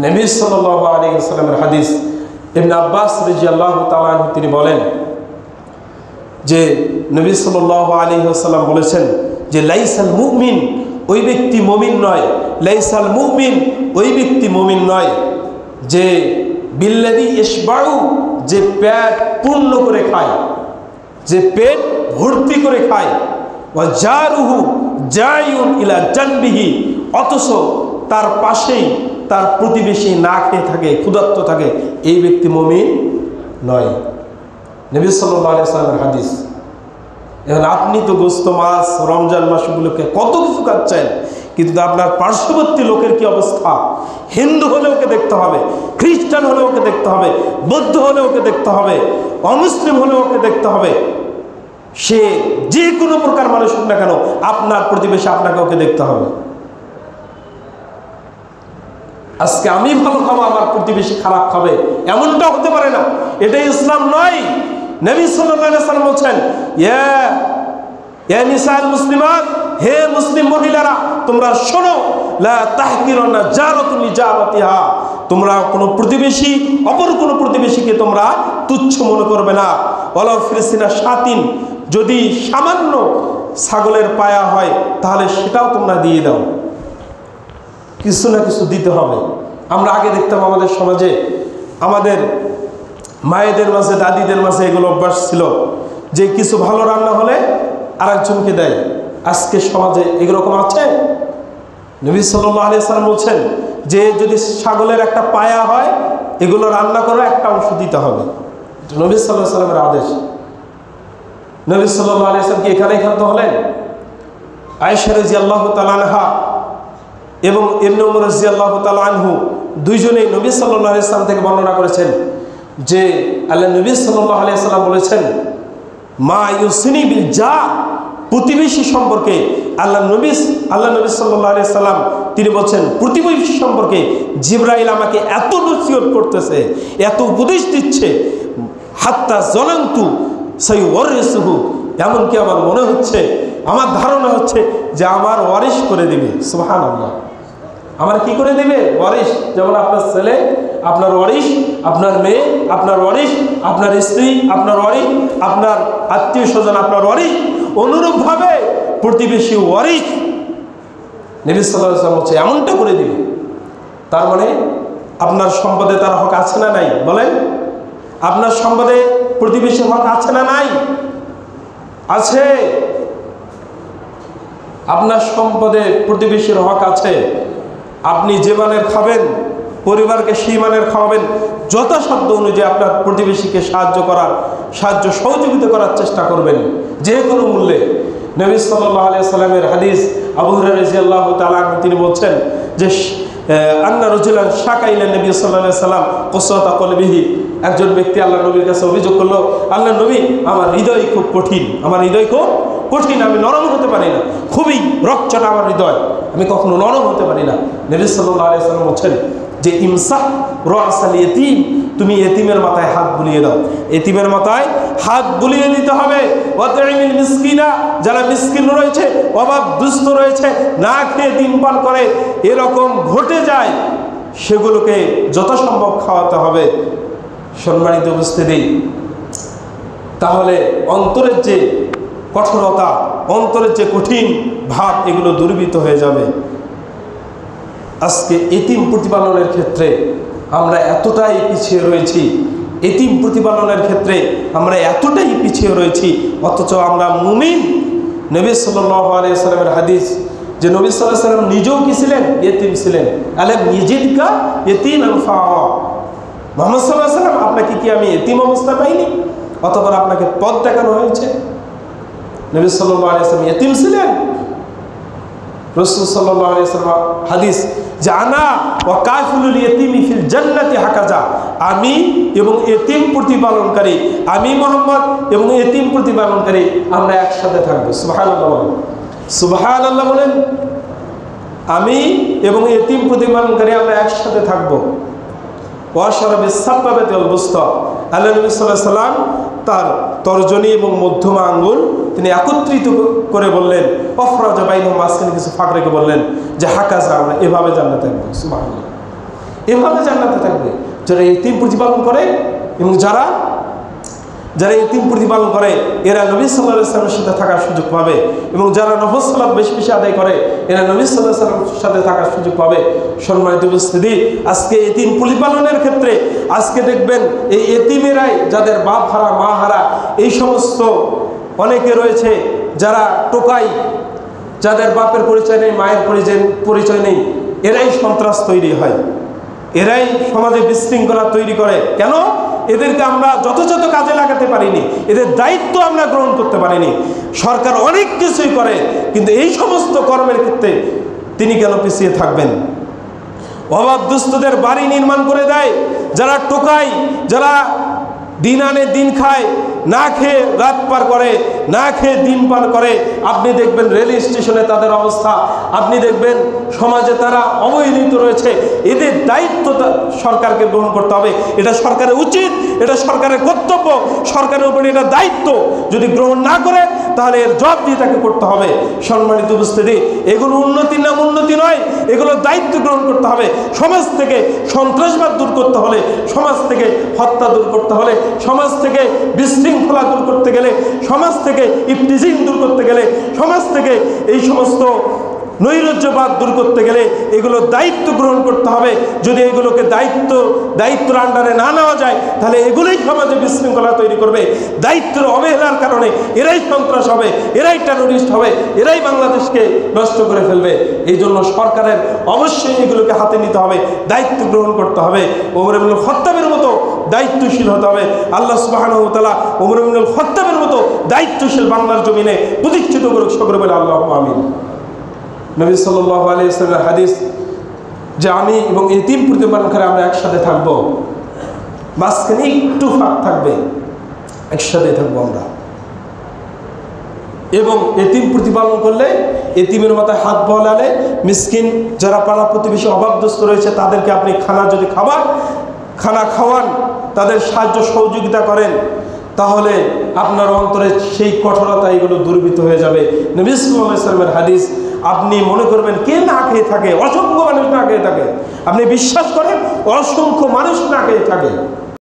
নবী সাল্লাল্লাহু আলাইহি ওয়াসাল্লামের হাদিস, ইবনে আব্বাস রাদিয়াল্লাহু তাআলা আনহু তিনি বলেন যে নবী সাল্লাল্লাহু আলাইহি ওয়াসাল্লাম বলেছেন যে লাইসাল মুমিন, ওই ব্যক্তি মুমিন নয়, লাইসাল মুমিন, ওই ব্যক্তি মুমিন নয় যে বিল্লাযী ইশবাউ, যে পেট পূর্ণ করে খায়, যে পেট ভর্তি করে খায়, ওয়া জারুহু জায়ুন ইলা জানবিহি, অথচ তার পাশেই তার প্রতিবেশী না খেয়ে থাকে, ক্ষুধার্ত থাকে, এই ব্যক্তি মুমিন নয়। নবী সাল্লাল্লাহু আলাইহি ওয়াসাল্লামের হাদিস। এখন আপনি তো গোস্ত মাছ রমজান মাসগুলোকে কত কিছু খাচ্ছেন, কিন্তু আপনার পার্শ্ববর্তী লোকের কি অবস্থা? হিন্দু হলে ওকে দেখতে হবে, খ্রিস্টান হলে ওকে দেখতে হবে, বৌদ্ধ হলে ওকে দেখতে হবে, অমুসলিম হলে ওকে দেখতে হবে, সে যে কোনো প্রকার মানুষ হোক না কেন, আপনার প্রতিবেশী আপনাকে ওকে দেখতে হবে। আজকে আমি ভালো খাবো, আমার প্রতিবেশী খারাপ খাবে, এমনটা হতে পারে না। এটাই ইসলাম নয়। নবী সাল্লাল্লাহু আলাইহি ওয়াসাল্লাম বলেছেন, ইয়া নিসাল মুসলিমাত, হে মুসলিম মহিলারা তোমরা শোনো, লা তাহকিরুনা জারাতুল লিজারাতিহা, তোমরা কোনো প্রতিবেশী অপর কোনো প্রতিবেশীকে তোমরা তুচ্ছ মনে করবে না। ওয়ালা ফিরসিনা শাতিন, যদি সামান্য ছাগলের পায়া হয় তাহলে সেটাও তোমরা দিয়ে দাও। কিছু না কিছু দিতে হবে। আমরা আগে দেখতাম আমাদের সমাজে, আমাদের মায়েদের মাঝে, দাদিদের মাঝে এগুলো অভ্যাস ছিল যে কিছু ভালো রান্না হলে আরেকজনকে দেয়। আজকে সমাজে এরকম আছে? নবী সাল্লাল্লাহু আলাইহি ওয়াসাল্লাম বলছেন যে যদি ছাগলের একটা পায়া হয়, এগুলো রান্না করে একটা অংশ দিতে হবে। নবী সাল্লাল্লাহু আলাইহি ওয়াসাল্লামের আদেশ। নবী সাল্লাল্লাহু আলাইহি ওয়াসাল্লাম কি এখানেই ক্ষান্ত হলেন? আয়েশা রাদিয়াল্লাহু তাআলা আনহা এবং ইবনে উমর রাদিয়াল্লাহু তাআলা আনহু দুইজনেই নবী সাল্লাল্লাহু আলাইহি ওয়াসাল্লাম থেকে বর্ণনা করেছেন যে আল্লাহ নবী সাল্লাল্লাহু আলাইহি ওয়াসাল্লাম বলেছেন, মা ইউসিনি বিল জার, প্রতিবেশী সম্পর্কে আল্লাহ নবী সাল্লাল্লাহু আলাইহি ওয়াসাল্লাম তিনি বলছেন, প্রতিবেশী সম্পর্কে জিবরাইল আমাকে এত নসিহত করতেছে, এত উপদেশ দিচ্ছে, হাত্তা জনান্তু সাইওয়ারিসুহু, এমনকি আমার মনে হচ্ছে, আমার ধারণা হচ্ছে যে আমার ওয়ারিশ করে দিবে। সুবহানাল্লাহ। আমার কি করে দিবে? ওয়ারিশ। যেমন আপনার ছেলে আপনার ওয়ারিশ, আপনার মেয়ে আপনার ওয়ারিশ, আপনার স্ত্রী আপনার ওয়ারিশ, আপনার আত্মীয় স্বজন আপনার ওয়ারিশ, অনুরূপভাবে প্রতিবেশী ওয়ারিশ। নবী সাল্লাল্লাহু আলাইহি ওয়াসাল্লাম বলছে এমনটা করে দিবে। তার মানে আপনার সম্পদে তার হক আছে না নাই? বলেন, আপনার সম্পদে প্রতিবেশীর হক আছে না নাই? আছে। আপনার সম্পদে প্রতিবেশীর হক আছে। আপনি যে মানের খাবেন, পরিবারকে সেই মানের খাওয়াবেন, যথাসাধ্য অনুযায়ী আপনার প্রতিবেশীকে সাহায্য সহযোগিতা করার চেষ্টা করবেন যে কোনো মূল্যে। নবী সাল্লাল্লাহু আলাইহি ওয়াসাল্লামের হাদিস, আবু হুরায়রা রাদিয়াল্লাহু তাআলা তিনি বলছেন যে আন্না রাজুলান শাকা ইলা নবী সাল্লাল্লাহু আলাইহি ওয়াসাল্লাম কসওয়াতা কলবিহি, একজন ব্যক্তি আল্লাহ নবীর কাছে অভিযোগ করলো, আল্লাহ নবী আমার হৃদয় খুব কঠিন, আমার হৃদয় খুব কঠিন, আমি নরম হতে পারি না, খুবই রকচটা আমার হৃদয়, আমি কখনো নরম হতে পারি না। নবী সাল্লাল্লাহু আলাইহি ওয়াসাল্লাম বলছেন যে ইমসাহ রাসাল ইয়াতীম, তুমি এতিমের মাথায় হাত বুলিয়ে দাও, এতিমের মাথায় হাত বুলিয়ে দিতে হবে। ওয়াতাইমিল মিসকিনা, যারা মিসকিন রয়েছে, অভাবদুস্থ রয়েছে, না খেয়ে দিন পান করে, এরকম ঘটে যায়, সেগুলোকে যথাসম্ভব খাওয়াতে হবে। সম্মানিত উপস্থিতি, তাহলে অন্তরের যে কঠোরতা, অন্তরের যে কঠিন ভাব, এগুলো দূরীভূত হয়ে যাবে। আজকে এতিম প্রতিপালনের ক্ষেত্রে আমরা এতটাই পিছিয়ে রয়েছি, এতিম প্রতিপালনের ক্ষেত্রে আমরা এতটাই পিছিয়ে রয়েছি, অথচ আমরা মুমিন। নবী সাল্লাল্লাহু আলাইহি ওয়াসাল্লামের হাদিস যে নবী সাল্লাল্লাহু আলাইহি ওয়াসাল্লাম নিজেও কি ছিলেন? এতিম ছিলেন। আলাম ইয়াজিদকা ইয়াতীমান ফাআ, মুহাম্মদ সাল্লাল্লাহু আলাইহি ওয়াসাল্লাম আপনাকে কি আমি এতিম অবস্থা পাইনি? অতঃপর আপনাকে পথ দেখানো হয়েছে। নবী সাল্লাল্লাহু আলাইহি ওয়াসাল্লাম এতিম ছিলেন। রাসূল সাল্লাল্লাহু আলাইহি ওয়াসাল্লাম হাদিস যে আনা ওয়া কাফিলুল ইয়াতীমি ফিল জান্নাতি হাকাজা, আমি এবং এতিম প্রতিপালনকারী, আমি মুহাম্মদ এবং এতিম প্রতিপালনকারী আমরা একসাথে থাকবো। সুবহানাল্লাহ বলেন, সুবহানাল্লাহ বলেন। আমি এবং এতিম প্রতিপালনকারী আমরা একসাথে থাকবো। ওয়াশরাবিস সাব্বাবাতি ওয়াল বুসতা, আল্লাহ নবী সাল্লাল্লাহু আলাইহি ওয়াসাল্লাম তার তর্জনী এবং মধ্যমা আঙ্গুল তিনি একত্রিত করে বললেন, অফরাজা বাইনহুমা, মাঝখানে কিছু ফাঁক রেখে বললেন যে হাকাজা, আমরা এভাবে জান্নাতে থাকবো। সুবহানাল্লাহ। এভাবে জান্নাতে থাকবে যারা ইতিম প্রতিপালন করে। এবং যারা ইতিম প্রতিপালন করে এরা নবী সাল্লাল্লাহু আলাইহি ওয়াসাল্লামের সাথে থাকার সুযোগ পাবে। এবং যারা নফল সালাত বেশি বেশি আদায় করে এরা নবী সাল্লাল্লাহু আলাইহি ওয়াসাল্লামের সাথে থাকার সুযোগ পাবে। সম্মানিত উপস্থিতি, আজকে ইতিম প্রতিপালনের ক্ষেত্রে আজকে দেখবেন এই ইতিমেরাই যাদের বাপ হারা মা হারা এই সমস্ত অনেকে রয়েছে যারা টোকাই, যাদের বাপের পরিচয় নেই, মায়ের পরিচয় নেই, এরাই সন্ত্রাস তৈরি হয়, এরাই সমাজে বিশৃঙ্খলা তৈরি করে। কেন? এদেরকে আমরা যথাযথ কাজে লাগাতে পারিনি, এদের দায়িত্ব আমরা গ্রহণ করতে পারিনি। সরকার অনেক কিছুই করে, কিন্তু এই সমস্ত কর্মের ক্ষেত্রে তিনি কেন পিছিয়ে থাকবেন? অভাবদুস্থদের বাড়ি নির্মাণ করে দেয়, যারা টোকায়, যারা দিন আনে দিন খায়, না খেয়ে রাত পার করে, না খেয়ে দিন পার করে। আপনি দেখবেন রেল স্টেশনে তাদের অবস্থা, আপনি দেখবেন সমাজে তারা অবহেলিত রয়েছে। এদের দায়িত্ব সরকারকে গ্রহণ করতে হবে, এটা সরকারের উচিত, এটা সরকারের কর্তব্য, সরকারের উপরে এটা দায়িত্ব। যদি গ্রহণ না করে তাহলে এর জবাব দিয়ে তাকে করতে হবে। সম্মানিত উপস্থিতি, এগুলো উন্নতির নাম উন্নতি নয়, এগুলো দায়িত্ব গ্রহণ করতে হবে। সমাজ থেকে সন্ত্রাসবাদ দূর করতে হলে, সমাজ থেকে হত্যা দূর করতে হলে, সমাজ থেকে বিশৃঙ্খলা দূর করতে গেলে, সমাজ থেকে ইফতিজিং দূর করতে গেলে, সমাজ থেকে এই সমস্ত নৈরাজ্যবাদ দূর করতে গেলে এগুলো দায়িত্ব গ্রহণ করতে হবে। যদি এগুলোকে দায়িত্বের আন্ডারে না নেওয়া যায় তাহলে এগুলোই সমাজে বিশৃঙ্খলা তৈরি করবে। দায়িত্বের অবহেলার কারণে এরাই সন্ত্রাস হবে, এরাই টেরোরিস্ট হবে, এরাই বাংলাদেশকে নষ্ট করে ফেলবে। এই জন্য সরকারের অবশ্যই এগুলোকে হাতে নিতে হবে, দায়িত্ব গ্রহণ করতে হবে। ওমর ইবনুল খাত্তাবের মতো দায়িত্বশীল হতে হবে। আল্লাহ সুবহানাহু ওয়া তাআলা ওমর ইবনুল খাত্তাবের মতো দায়িত্বশীল বাংলার জমিনে প্রতিষ্ঠিত করুক, সকলে বলে আল্লাহুম্মা আমিন। নবী সাল্লাল্লাহু আলাইহি ওয়াসাল্লামের হাদিস যে আমি এবং ইতিম প্রতিপালনকারী আমরা একসাথে থাকবো, মাঝখানে একটু ফাঁক থাকবে, একসাথে থাকবো আমরা। এবং ইতিম প্রতিপালন করলে ইতিমের মাথায় হাত বলালে মিসকিন যারা পাড়া প্রতিবেশী অভাবগ্রস্ত রয়েছে তাদেরকে আপনি খানা খাওয়ান, তাদের সাহায্য সহযোগিতা করেন, তাহলে আপনার অন্তরে সেই কঠোরতা এগুলো দূরীভূত হয়ে যাবে। নবী সাল্লাল্লাহু আলাইহি ওয়াসাল্লামের হাদিস, আপনি মনে করবেন কে না খেয়ে থাকে, অসংখ্য মানুষ না খেয়ে থাকে, আপনি বিশ্বাস করেন অসংখ্য মানুষ না খেয়ে থাকে।